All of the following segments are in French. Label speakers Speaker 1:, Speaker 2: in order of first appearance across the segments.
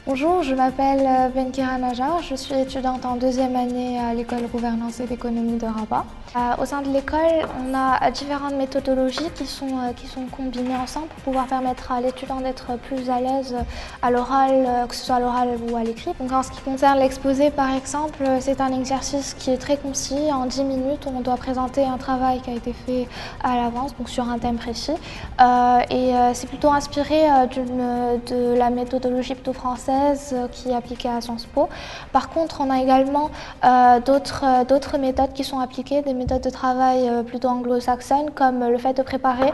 Speaker 1: Bonjour, je m'appelle Benkira Najar, je suis étudiante en deuxième année à l'école gouvernance et d'économie de Rabat. Au sein de l'école, on a différentes méthodologies qui sont combinées ensemble pour pouvoir permettre à l'étudiant d'être plus à l'aise à l'oral, que ce soit à l'oral ou à l'écrit. Donc en ce qui concerne l'exposé par exemple, c'est un exercice qui est très concis. En 10 minutes, on doit présenter un travail qui a été fait à l'avance, donc sur un thème précis. C'est plutôt inspiré de la méthodologie plutôt française qui est appliquée à Sciences Po. Par contre, on a également d'autres méthodes qui sont appliquées, des méthodes de travail plutôt anglo-saxonnes, comme le fait de préparer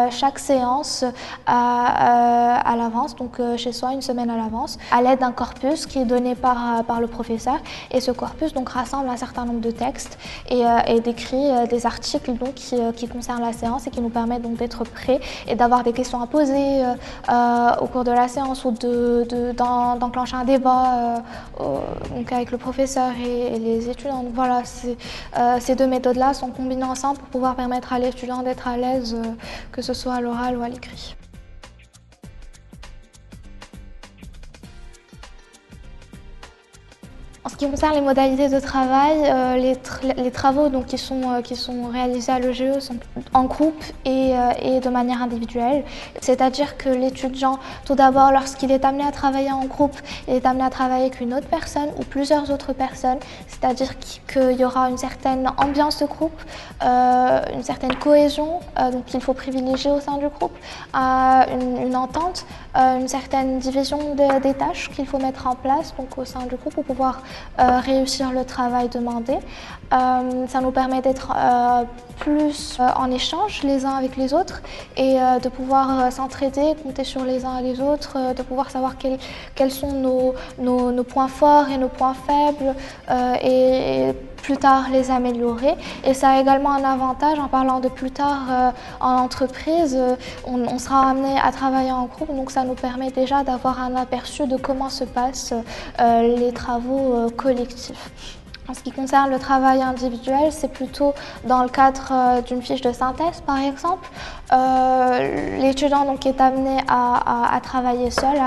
Speaker 1: chaque séance à l'avance, donc chez soi une semaine à l'avance, à l'aide d'un corpus qui est donné par le professeur. Et ce corpus donc rassemble un certain nombre de textes et décrit des articles donc, qui concernent la séance et qui nous permettent donc d'être prêts et d'avoir des questions à poser au cours de la séance ou d'enclencher un débat donc avec le professeur et les étudiants. Donc voilà, ces deux méthodes-là sont combinées ensemble pour pouvoir permettre à l'étudiant d'être à l'aise, que ce soit à l'oral ou à l'écrit. En ce qui concerne les modalités de travail, les travaux donc, qui sont réalisés à l'EGE sont en groupe et de manière individuelle. C'est-à-dire que l'étudiant, tout d'abord, lorsqu'il est amené à travailler en groupe, il est amené à travailler avec une autre personne ou plusieurs autres personnes. C'est-à-dire qu'il y aura une certaine ambiance de groupe, une certaine cohésion donc qu'il faut privilégier au sein du groupe, une entente, une certaine division des tâches qu'il faut mettre en place donc, au sein du groupe pour pouvoir réussir le travail demandé. Ça nous permet d'être plus en échange les uns avec les autres et de pouvoir s'entraider, compter sur les uns et les autres, de pouvoir savoir quels sont nos points forts et nos points faibles et plus tard les améliorer. Et ça a également un avantage en parlant de plus tard en entreprise, on sera amené à travailler en groupe, donc ça nous permet déjà d'avoir un aperçu de comment se passent les travaux collectifs. En ce qui concerne le travail individuel, c'est plutôt dans le cadre d'une fiche de synthèse par exemple. L'étudiant donc est amené à travailler seul,